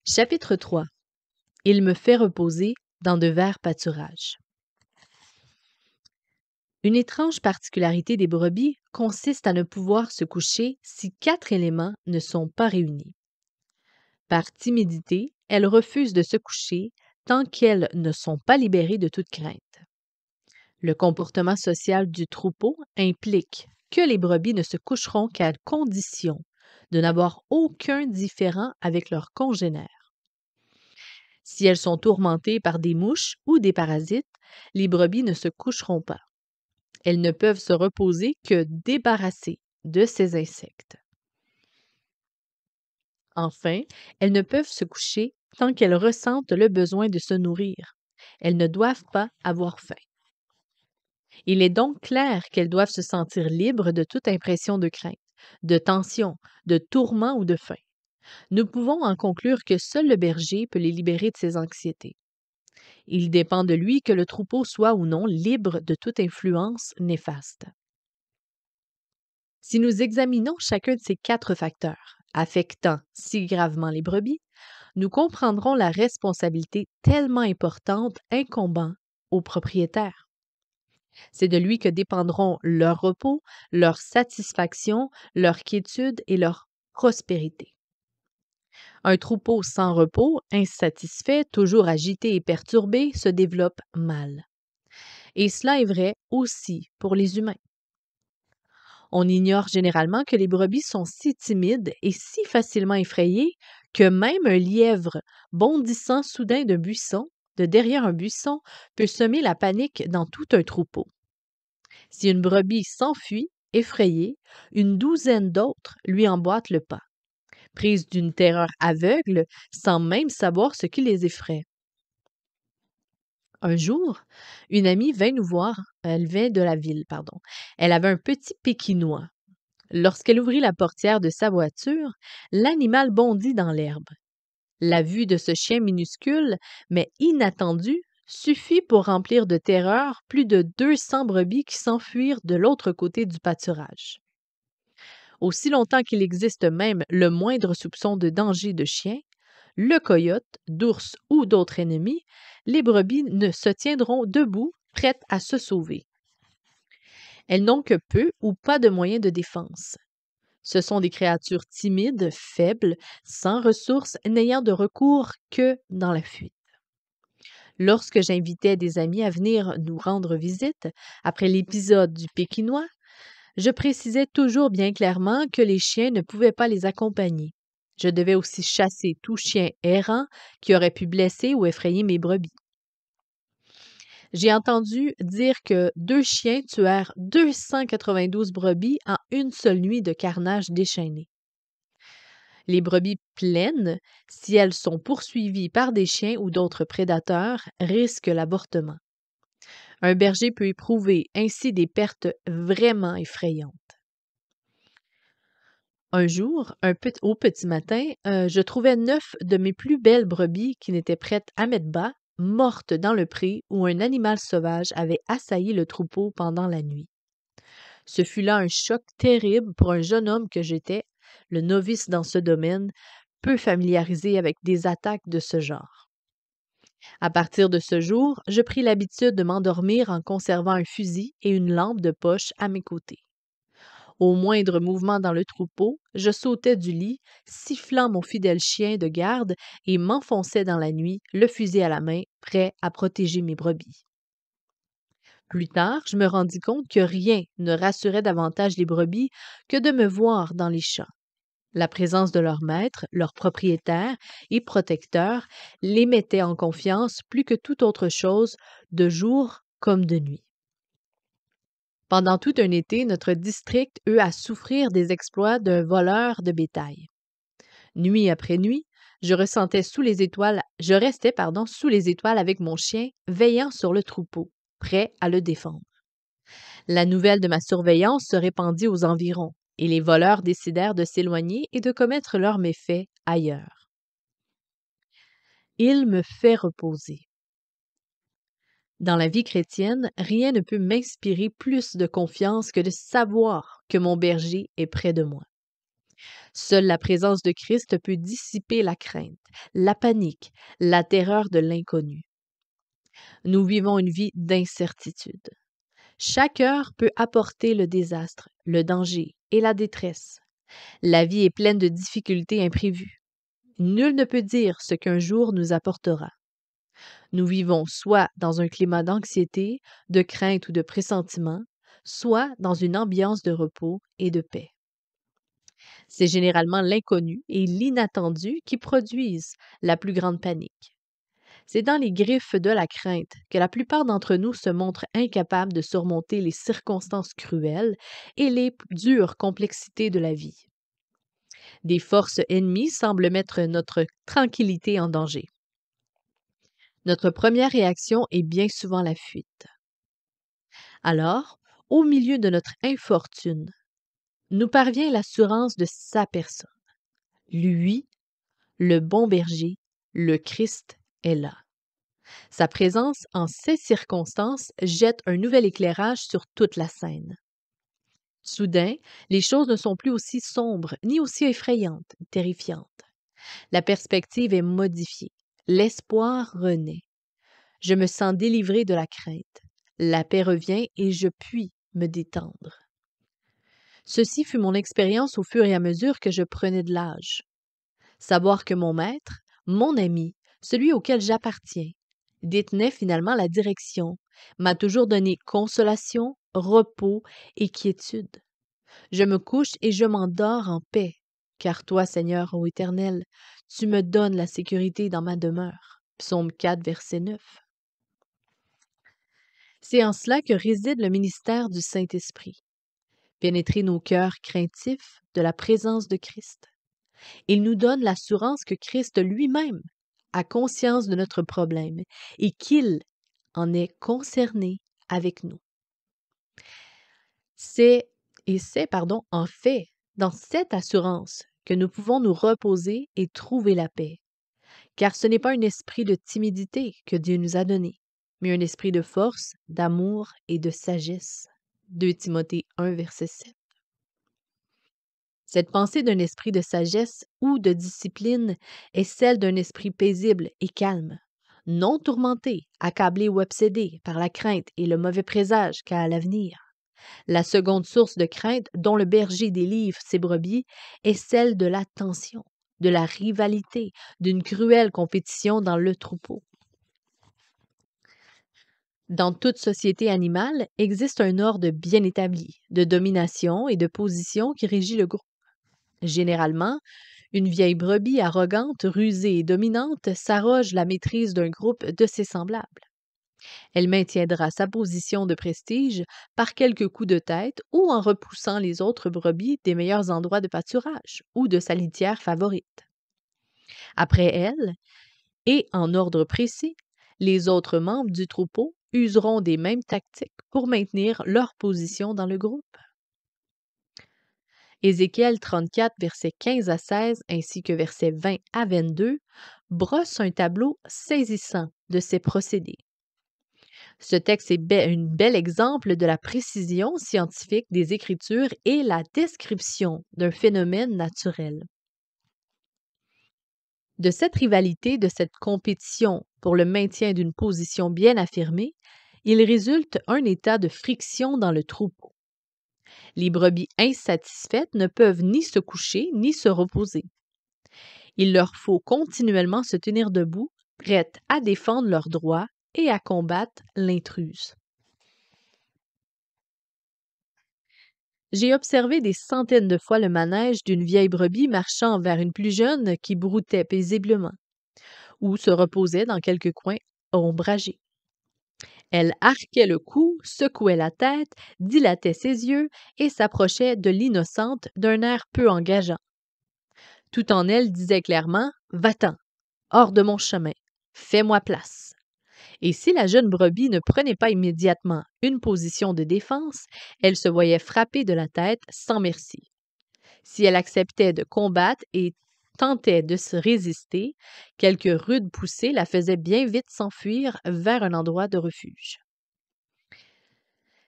Chapitre 3. Il me fait reposer dans de verts pâturages. Une étrange particularité des brebis consiste à ne pouvoir se coucher si 4 éléments ne sont pas réunis. Par timidité, elles refusent de se coucher tant qu'elles ne sont pas libérées de toute crainte. Le comportement social du troupeau implique que les brebis ne se coucheront qu'à condition de n'avoir aucun différend avec leurs congénères. Si elles sont tourmentées par des mouches ou des parasites, les brebis ne se coucheront pas. Elles ne peuvent se reposer que débarrassées de ces insectes. Enfin, elles ne peuvent se coucher tant qu'elles ressentent le besoin de se nourrir. Elles ne doivent pas avoir faim. Il est donc clair qu'elles doivent se sentir libres de toute impression de crainte, de tension, de tourment ou de faim. Nous pouvons en conclure que seul le berger peut les libérer de ces anxiétés. Il dépend de lui que le troupeau soit ou non libre de toute influence néfaste. Si nous examinons chacun de ces 4 facteurs affectant si gravement les brebis, nous comprendrons la responsabilité tellement importante incombant au propriétaire. C'est de lui que dépendront leur repos, leur satisfaction, leur quiétude et leur prospérité. Un troupeau sans repos, insatisfait, toujours agité et perturbé, se développe mal. Et cela est vrai aussi pour les humains. On ignore généralement que les brebis sont si timides et si facilement effrayées que même un lièvre bondissant soudain de derrière un buisson, peut semer la panique dans tout un troupeau. Si une brebis s'enfuit, effrayée, une douzaine d'autres lui emboîtent le pas, prises d'une terreur aveugle sans même savoir ce qui les effraie. Un jour, une amie vint nous voir, elle vint de la ville, pardon. Elle avait un petit pékinois. Lorsqu'elle ouvrit la portière de sa voiture, l'animal bondit dans l'herbe. La vue de ce chien minuscule, mais inattendu, suffit pour remplir de terreur plus de 200 brebis qui s'enfuirent de l'autre côté du pâturage. Aussi longtemps qu'il existe même le moindre soupçon de danger de chien, le coyote, d'ours ou d'autres ennemis, les brebis ne se tiendront debout, prêtes à se sauver. Elles n'ont que peu ou pas de moyens de défense. Ce sont des créatures timides, faibles, sans ressources, n'ayant de recours que dans la fuite. Lorsque j'invitais des amis à venir nous rendre visite, après l'épisode du Pékinois, je précisais toujours bien clairement que les chiens ne pouvaient pas les accompagner. Je devais aussi chasser tout chien errant qui aurait pu blesser ou effrayer mes brebis. J'ai entendu dire que 2 chiens tuèrent 292 brebis en une seule nuit de carnage déchaîné. Les brebis pleines, si elles sont poursuivies par des chiens ou d'autres prédateurs, risquent l'avortement. Un berger peut éprouver ainsi des pertes vraiment effrayantes. Un jour, au petit matin, je trouvais 9 de mes plus belles brebis qui n'étaient prêtes à mettre bas, mortes dans le pré où un animal sauvage avait assailli le troupeau pendant la nuit. Ce fut là un choc terrible pour un jeune homme que j'étais, le novice dans ce domaine, peu familiarisé avec des attaques de ce genre. À partir de ce jour, je pris l'habitude de m'endormir en conservant un fusil et une lampe de poche à mes côtés. Au moindre mouvement dans le troupeau, je sautais du lit, sifflant mon fidèle chien de garde et m'enfonçais dans la nuit, le fusil à la main, prêt à protéger mes brebis. Plus tard, je me rendis compte que rien ne rassurait davantage les brebis que de me voir dans les champs. La présence de leur maître, leur propriétaire et protecteur les mettait en confiance plus que toute autre chose, de jour comme de nuit. Pendant tout un été, notre district eut à souffrir des exploits d'un voleur de bétail. Nuit après nuit, je restais sous les étoiles avec mon chien, veillant sur le troupeau, prêt à le défendre. La nouvelle de ma surveillance se répandit aux environs, et les voleurs décidèrent de s'éloigner et de commettre leurs méfaits ailleurs. Il me fait reposer. Dans la vie chrétienne, rien ne peut m'inspirer plus de confiance que de savoir que mon berger est près de moi. Seule la présence de Christ peut dissiper la crainte, la panique, la terreur de l'inconnu. Nous vivons une vie d'incertitude. Chaque heure peut apporter le désastre, le danger et la détresse. La vie est pleine de difficultés imprévues. Nul ne peut dire ce qu'un jour nous apportera. Nous vivons soit dans un climat d'anxiété, de crainte ou de pressentiment, soit dans une ambiance de repos et de paix. C'est généralement l'inconnu et l'inattendu qui produisent la plus grande panique. C'est dans les griffes de la crainte que la plupart d'entre nous se montrent incapables de surmonter les circonstances cruelles et les dures complexités de la vie. Des forces ennemies semblent mettre notre tranquillité en danger. Notre première réaction est bien souvent la fuite. Alors, au milieu de notre infortune, nous parvient l'assurance de sa personne. Lui, le bon berger, le Christ, est là. Sa présence en ces circonstances jette un nouvel éclairage sur toute la scène. Soudain, les choses ne sont plus aussi sombres, ni aussi effrayantes, terrifiantes. La perspective est modifiée. L'espoir renaît. Je me sens délivré de la crainte. La paix revient et je puis me détendre. Ceci fut mon expérience au fur et à mesure que je prenais de l'âge. Savoir que mon maître, mon ami, celui auquel j'appartiens, détenait finalement la direction, m'a toujours donné consolation, repos et quiétude. Je me couche et je m'endors en paix, car toi, Seigneur, ô Éternel, tu me donnes la sécurité dans ma demeure. Psaume 4, verset 9. C'est en cela que réside le ministère du Saint-Esprit. Pénétrer nos cœurs craintifs de la présence de Christ. Il nous donne l'assurance que Christ lui-même a conscience de notre problème et qu'il en est concerné avec nous. C'est en fait dans cette assurance que nous pouvons nous reposer et trouver la paix, car ce n'est pas un esprit de timidité que Dieu nous a donné, mais un esprit de force, d'amour et de sagesse. 2 Timothée 1, verset 7. Cette pensée d'un esprit de sagesse ou de discipline est celle d'un esprit paisible et calme, non tourmenté, accablé ou obsédé par la crainte et le mauvais présage qu'a à l'avenir. La seconde source de crainte dont le berger délivre ses brebis est celle de la tension, de la rivalité, d'une cruelle compétition dans le troupeau. Dans toute société animale existe un ordre bien établi de domination et de position qui régit le groupe. Généralement, une vieille brebis arrogante, rusée et dominante s'arroge la maîtrise d'un groupe de ses semblables. Elle maintiendra sa position de prestige par quelques coups de tête ou en repoussant les autres brebis des meilleurs endroits de pâturage ou de sa litière favorite. Après elle, et en ordre précis, les autres membres du troupeau useront des mêmes tactiques pour maintenir leur position dans le groupe. Ézéchiel 34, versets 15 à 16 ainsi que versets 20 à 22 brossent un tableau saisissant de ces procédés. Ce texte est un bel exemple de la précision scientifique des Écritures et la description d'un phénomène naturel. De cette rivalité, de cette compétition pour le maintien d'une position bien affirmée, il résulte un état de friction dans le troupeau. Les brebis insatisfaites ne peuvent ni se coucher ni se reposer. Il leur faut continuellement se tenir debout, prêtes à défendre leurs droits et à combattre l'intruse. J'ai observé des centaines de fois le manège d'une vieille brebis marchant vers une plus jeune qui broutait paisiblement ou se reposait dans quelque coin ombragé. Elle arquait le cou, secouait la tête, dilatait ses yeux et s'approchait de l'innocente d'un air peu engageant. Tout en elle disait clairement « Va-t'en, hors de mon chemin, fais-moi place ». Et si la jeune brebis ne prenait pas immédiatement une position de défense, elle se voyait frapper de la tête sans merci. Si elle acceptait de combattre et tentait de se résister, quelques rudes poussées la faisaient bien vite s'enfuir vers un endroit de refuge.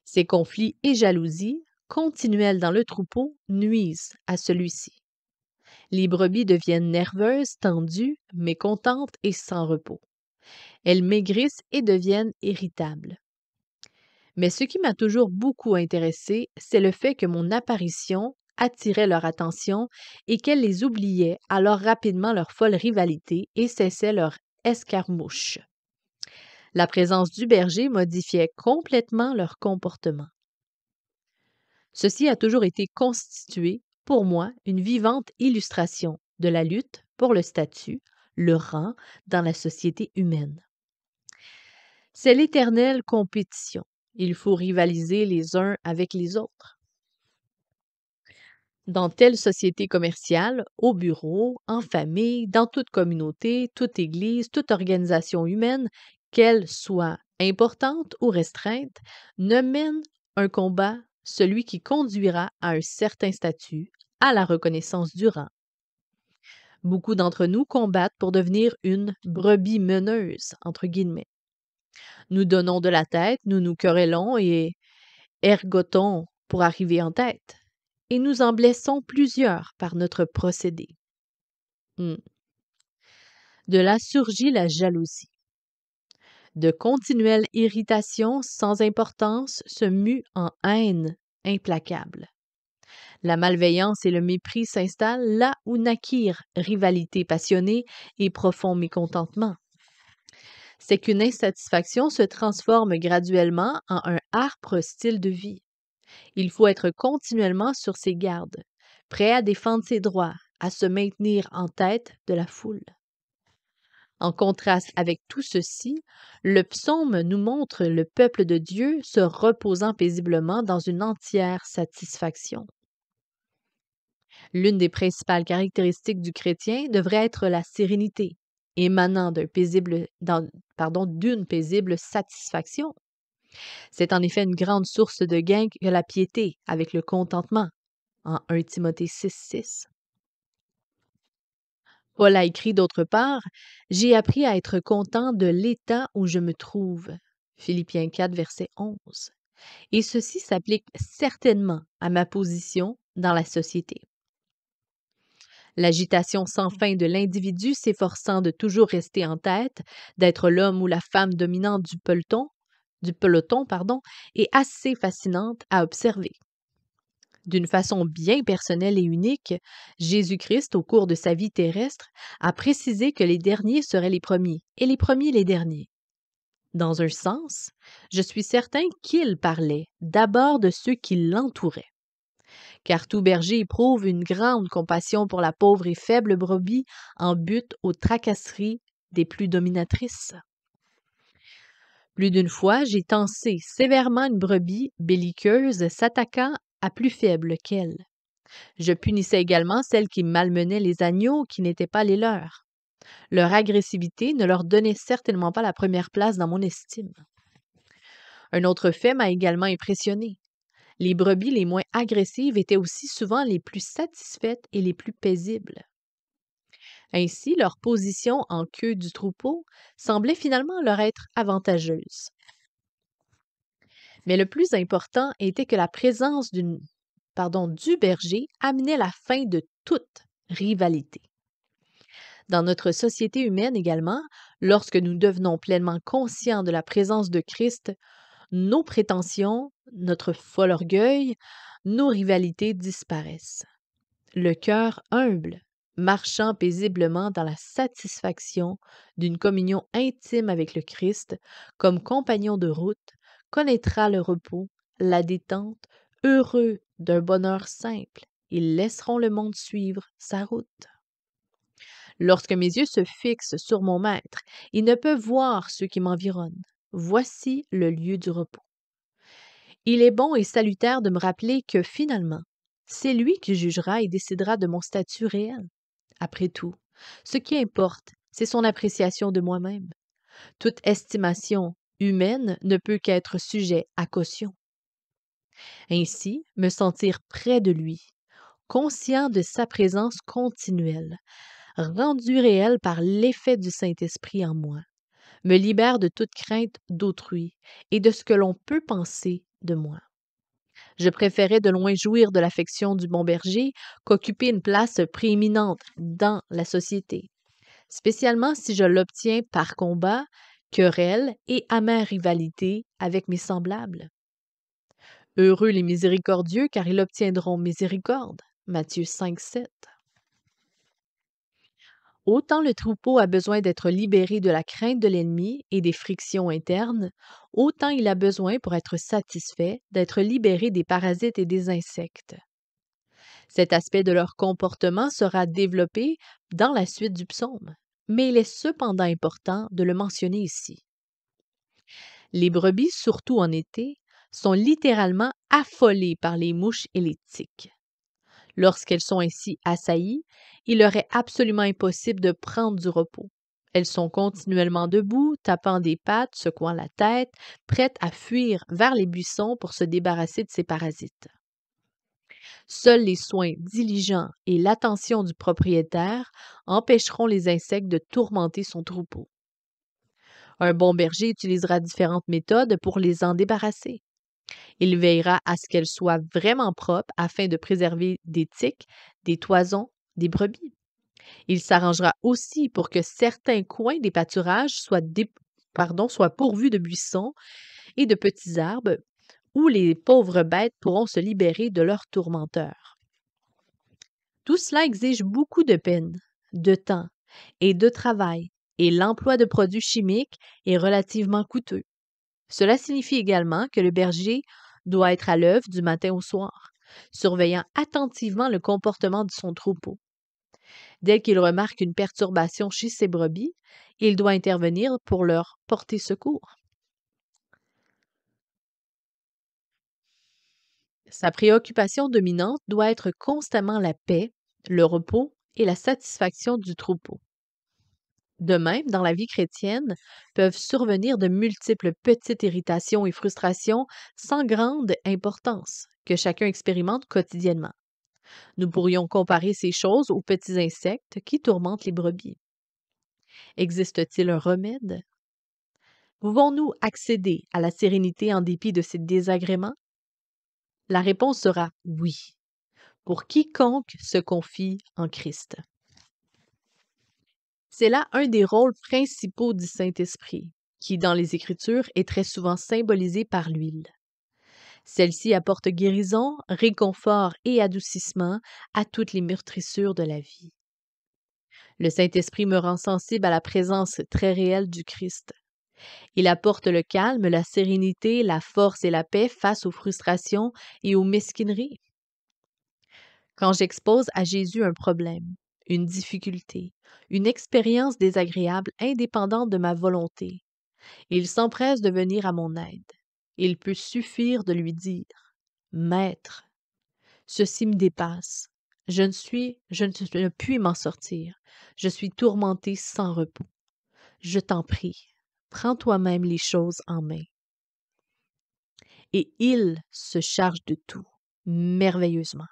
Ces conflits et jalousies, continuels dans le troupeau, nuisent à celui-ci. Les brebis deviennent nerveuses, tendues, mécontentes et sans repos. Elles maigrissent et deviennent irritables. Mais ce qui m'a toujours beaucoup intéressé, c'est le fait que mon apparition attirait leur attention et qu'elles les oubliaient alors rapidement leur folle rivalité et cessaient leur escarmouche. La présence du berger modifiait complètement leur comportement. Ceci a toujours été constitué, pour moi, une vivante illustration de la lutte pour le statut, le rang dans la société humaine. C'est l'éternelle compétition. Il faut rivaliser les uns avec les autres. Dans telle société commerciale, au bureau, en famille, dans toute communauté, toute église, toute organisation humaine, qu'elle soit importante ou restreinte, ne mène un combat celui qui conduira à un certain statut, à la reconnaissance du rang. Beaucoup d'entre nous combattent pour devenir une brebis meneuse, entre guillemets. Nous donnons de la tête, nous nous querellons et ergotons pour arriver en tête. Et nous en blessons plusieurs par notre procédé. De là surgit la jalousie. De continuelles irritations sans importance se muent en haine implacable. La malveillance et le mépris s'installent là où naquirent rivalité passionnée et profond mécontentement. C'est qu'une insatisfaction se transforme graduellement en un âpre style de vie. Il faut être continuellement sur ses gardes, prêt à défendre ses droits, à se maintenir en tête de la foule. En contraste avec tout ceci, le psaume nous montre le peuple de Dieu se reposant paisiblement dans une entière satisfaction. L'une des principales caractéristiques du chrétien devrait être la sérénité, émanant d'une paisible satisfaction. C'est en effet une grande source de gain que la piété avec le contentement, en 1 Timothée 6,6. Paul a écrit d'autre part, « J'ai appris à être content de l'état où je me trouve. » Philippiens 4, verset 11. Et ceci s'applique certainement à ma position dans la société. L'agitation sans fin de l'individu s'efforçant de toujours rester en tête, d'être l'homme ou la femme dominante du peloton, est assez fascinante à observer. D'une façon bien personnelle et unique, Jésus-Christ, au cours de sa vie terrestre, a précisé que les derniers seraient les premiers et les premiers les derniers. Dans un sens, je suis certain qu'il parlait d'abord de ceux qui l'entouraient. Car tout berger éprouve une grande compassion pour la pauvre et faible brebis en butte aux tracasseries des plus dominatrices. Plus d'une fois, j'ai tancé sévèrement une brebis belliqueuse s'attaquant à plus faible qu'elle. Je punissais également celles qui malmenaient les agneaux qui n'étaient pas les leurs. Leur agressivité ne leur donnait certainement pas la première place dans mon estime. Un autre fait m'a également impressionné. Les brebis les moins agressives étaient aussi souvent les plus satisfaites et les plus paisibles. Ainsi, leur position en queue du troupeau semblait finalement leur être avantageuse. Mais le plus important était que la présence du berger amenait la fin de toute rivalité. Dans notre société humaine également, lorsque nous devenons pleinement conscients de la présence de Christ, nos prétentions, notre fol orgueil, nos rivalités disparaissent. Le cœur humble, marchant paisiblement dans la satisfaction d'une communion intime avec le Christ, comme compagnon de route, connaîtra le repos, la détente, heureux d'un bonheur simple. Ils laisseront le monde suivre sa route. Lorsque mes yeux se fixent sur mon maître, ils ne peuvent voir ceux qui m'environnent. Voici le lieu du repos. Il est bon et salutaire de me rappeler que finalement, c'est lui qui jugera et décidera de mon statut réel. Après tout, ce qui importe, c'est son appréciation de moi-même. Toute estimation humaine ne peut qu'être sujet à caution. Ainsi, me sentir près de lui, conscient de sa présence continuelle, rendu réel par l'effet du Saint-Esprit en moi, me libère de toute crainte d'autrui et de ce que l'on peut penser de moi. Je préférais de loin jouir de l'affection du bon berger qu'occuper une place prééminente dans la société, spécialement si je l'obtiens par combat, querelle et amère rivalité avec mes semblables. Heureux les miséricordieux, car ils obtiendront miséricorde. Matthieu 5,7. Autant le troupeau a besoin d'être libéré de la crainte de l'ennemi et des frictions internes, autant il a besoin, pour être satisfait, d'être libéré des parasites et des insectes. Cet aspect de leur comportement sera développé dans la suite du psaume, mais il est cependant important de le mentionner ici. Les brebis, surtout en été, sont littéralement affolées par les mouches et les tiques. Lorsqu'elles sont ainsi assaillies, il leur est absolument impossible de prendre du repos. Elles sont continuellement debout, tapant des pattes, secouant la tête, prêtes à fuir vers les buissons pour se débarrasser de ces parasites. Seuls les soins diligents et l'attention du propriétaire empêcheront les insectes de tourmenter son troupeau. Un bon berger utilisera différentes méthodes pour les en débarrasser. Il veillera à ce qu'elles soient vraiment propres afin de préserver des tiques, des toisons, des brebis. Il s'arrangera aussi pour que certains coins des pâturages soient pourvus de buissons et de petits arbres où les pauvres bêtes pourront se libérer de leurs tourmenteurs. Tout cela exige beaucoup de peine, de temps et de travail, et l'emploi de produits chimiques est relativement coûteux. Cela signifie également que le berger doit être à l'œuvre du matin au soir, surveillant attentivement le comportement de son troupeau. Dès qu'il remarque une perturbation chez ses brebis, il doit intervenir pour leur porter secours. Sa préoccupation dominante doit être constamment la paix, le repos et la satisfaction du troupeau. De même, dans la vie chrétienne, peuvent survenir de multiples petites irritations et frustrations sans grande importance que chacun expérimente quotidiennement. Nous pourrions comparer ces choses aux petits insectes qui tourmentent les brebis. Existe-t-il un remède? Pouvons-nous accéder à la sérénité en dépit de ces désagréments? La réponse sera oui, pour quiconque se confie en Christ. C'est là un des rôles principaux du Saint-Esprit, qui, dans les Écritures, est très souvent symbolisé par l'huile. Celle-ci apporte guérison, réconfort et adoucissement à toutes les meurtrissures de la vie. Le Saint-Esprit me rend sensible à la présence très réelle du Christ. Il apporte le calme, la sérénité, la force et la paix face aux frustrations et aux mesquineries. Quand j'expose à Jésus un problème, une difficulté, une expérience désagréable indépendante de ma volonté, il s'empresse de venir à mon aide. Il peut suffire de lui dire: Maître, ceci me dépasse. Je ne puis m'en sortir. Je suis tourmenté sans repos. Je t'en prie, prends toi-même les choses en main. Et il se charge de tout, merveilleusement.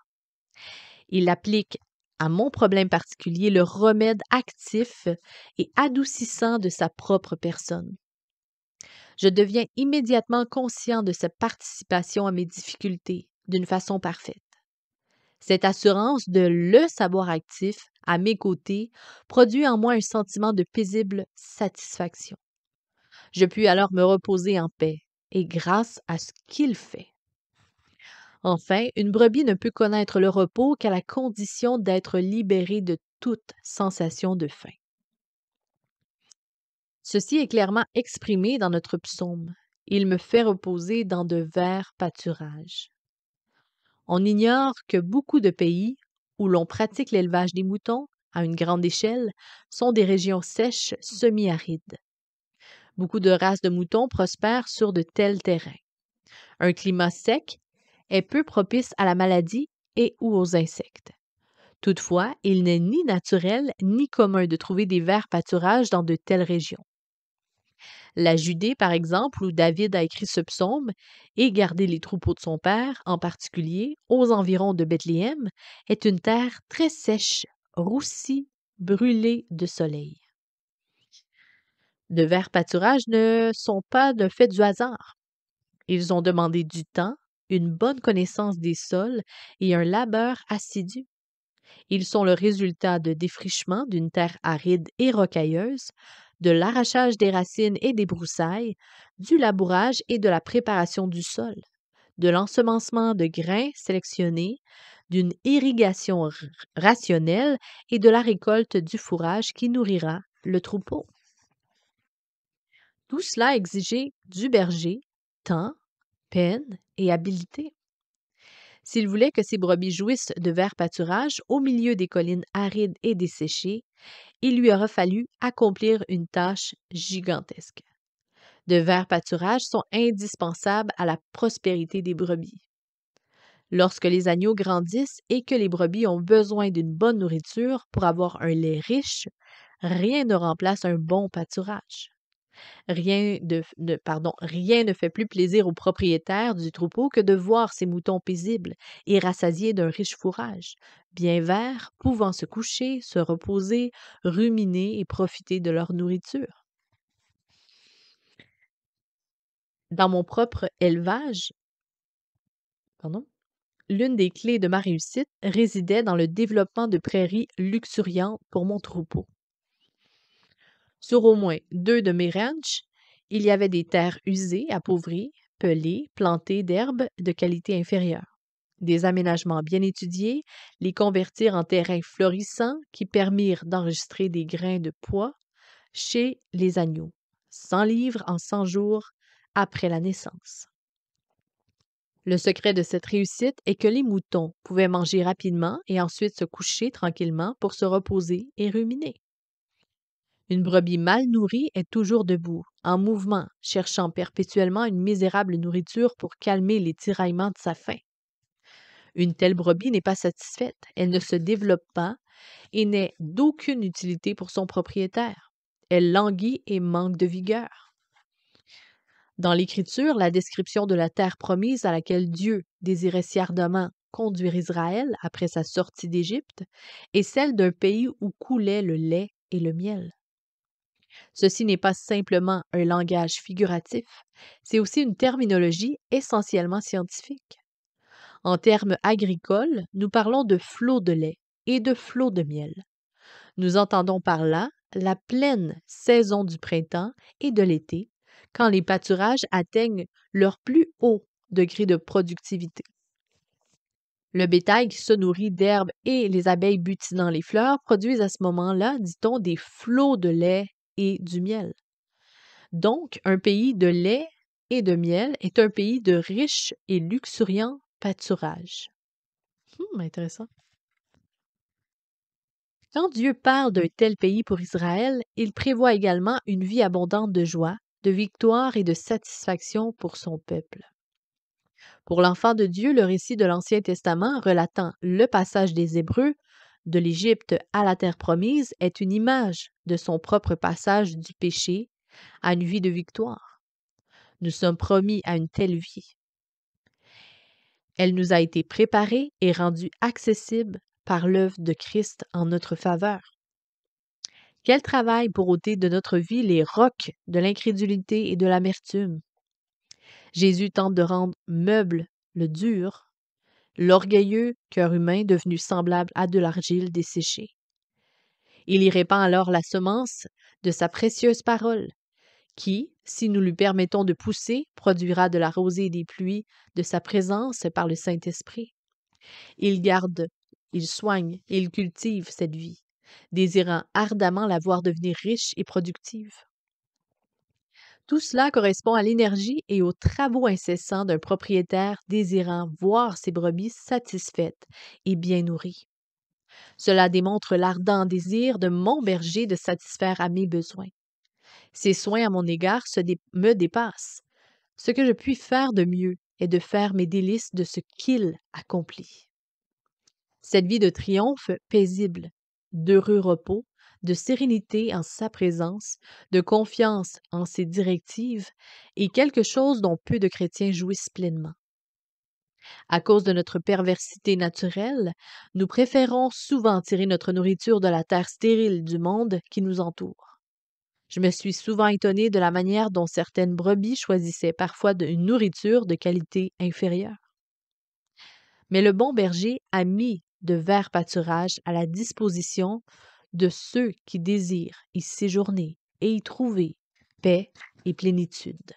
Il applique à mon problème particulier le remède actif et adoucissant de sa propre personne. Je deviens immédiatement conscient de sa participation à mes difficultés d'une façon parfaite. Cette assurance de le savoir actif à mes côtés produit en moi un sentiment de paisible satisfaction. Je puis alors me reposer en paix et grâce à ce qu'il fait. Enfin, une brebis ne peut connaître le repos qu'à la condition d'être libérée de toute sensation de faim. Ceci est clairement exprimé dans notre psaume. Il me fait reposer dans de verts pâturages. On ignore que beaucoup de pays où l'on pratique l'élevage des moutons à une grande échelle sont des régions sèches semi-arides. Beaucoup de races de moutons prospèrent sur de tels terrains. Un climat sec est peu propice à la maladie et ou aux insectes. Toutefois, il n'est ni naturel ni commun de trouver des verts pâturages dans de telles régions. La Judée, par exemple, où David a écrit ce psaume, et gardé les troupeaux de son père, en particulier aux environs de Bethléem, est une terre très sèche, roussie, brûlée de soleil. De verts pâturages ne sont pas d'un fait du hasard. Ils ont demandé du temps, une bonne connaissance des sols et un labeur assidu. Ils sont le résultat de défrichement d'une terre aride et rocailleuse, de l'arrachage des racines et des broussailles, du labourage et de la préparation du sol, de l'ensemencement de grains sélectionnés, d'une irrigation rationnelle et de la récolte du fourrage qui nourrira le troupeau. Tout cela exigeait du berger temps, peine et habileté. S'il voulait que ses brebis jouissent de verts pâturages au milieu des collines arides et desséchées, il lui aura fallu accomplir une tâche gigantesque. De verts pâturages sont indispensables à la prospérité des brebis. Lorsque les agneaux grandissent et que les brebis ont besoin d'une bonne nourriture pour avoir un lait riche, rien ne remplace un bon pâturage. Rien ne fait plus plaisir aux propriétaires du troupeau que de voir ces moutons paisibles et rassasiés d'un riche fourrage, bien verts, pouvant se coucher, se reposer, ruminer et profiter de leur nourriture. Dans mon propre élevage, l'une des clés de ma réussite résidait dans le développement de prairies luxuriantes pour mon troupeau. Sur au moins 2 de mes ranchs, il y avait des terres usées, appauvries, pelées, plantées d'herbes de qualité inférieure. Des aménagements bien étudiés les convertirent en terrains florissants qui permirent d'enregistrer des grains de poids chez les agneaux, 100 livres en 100 jours après la naissance. Le secret de cette réussite est que les moutons pouvaient manger rapidement et ensuite se coucher tranquillement pour se reposer et ruminer. Une brebis mal nourrie est toujours debout, en mouvement, cherchant perpétuellement une misérable nourriture pour calmer les tiraillements de sa faim. Une telle brebis n'est pas satisfaite, elle ne se développe pas et n'est d'aucune utilité pour son propriétaire. Elle languit et manque de vigueur. Dans l'Écriture, la description de la terre promise à laquelle Dieu désirait si ardemment conduire Israël après sa sortie d'Égypte est celle d'un pays où coulait le lait et le miel. Ceci n'est pas simplement un langage figuratif, c'est aussi une terminologie essentiellement scientifique. En termes agricoles, nous parlons de flots de lait et de flots de miel. Nous entendons par là la pleine saison du printemps et de l'été, quand les pâturages atteignent leur plus haut degré de productivité. Le bétail qui se nourrit d'herbes et les abeilles butinant les fleurs produisent à ce moment-là, dit-on, des flots de lait et du miel. Donc, un pays de lait et de miel est un pays de riches et luxuriants pâturages. Intéressant. Quand Dieu parle d'un tel pays pour Israël, il prévoit également une vie abondante de joie, de victoire et de satisfaction pour son peuple. Pour l'enfant de Dieu, le récit de l'Ancien Testament relatant le passage des Hébreux de l'Égypte à la terre promise est une image de son propre passage du péché à une vie de victoire. Nous sommes promis à une telle vie. Elle nous a été préparée et rendue accessible par l'œuvre de Christ en notre faveur. Quel travail pour ôter de notre vie les rocs de l'incrédulité et de l'amertume. Jésus tente de rendre meuble le dur, l'orgueilleux cœur humain devenu semblable à de l'argile desséchée. Il y répand alors la semence de sa précieuse parole, qui, si nous lui permettons de pousser, produira de la rosée et des pluies de sa présence par le Saint-Esprit. Il garde, il soigne et il cultive cette vie, désirant ardemment la voir devenir riche et productive. Tout cela correspond à l'énergie et aux travaux incessants d'un propriétaire désirant voir ses brebis satisfaites et bien nourries. Cela démontre l'ardent désir de mon berger de satisfaire à mes besoins. Ses soins à mon égard me dépassent. Ce que je puis faire de mieux est de faire mes délices de ce qu'il accomplit. Cette vie de triomphe paisible, d'heureux repos, de sérénité en sa présence, de confiance en ses directives, est quelque chose dont peu de chrétiens jouissent pleinement. À cause de notre perversité naturelle, nous préférons souvent tirer notre nourriture de la terre stérile du monde qui nous entoure. Je me suis souvent étonnée de la manière dont certaines brebis choisissaient parfois une nourriture de qualité inférieure. Mais le bon berger a mis de verts pâturages à la disposition de ceux qui désirent y séjourner et y trouver paix et plénitude.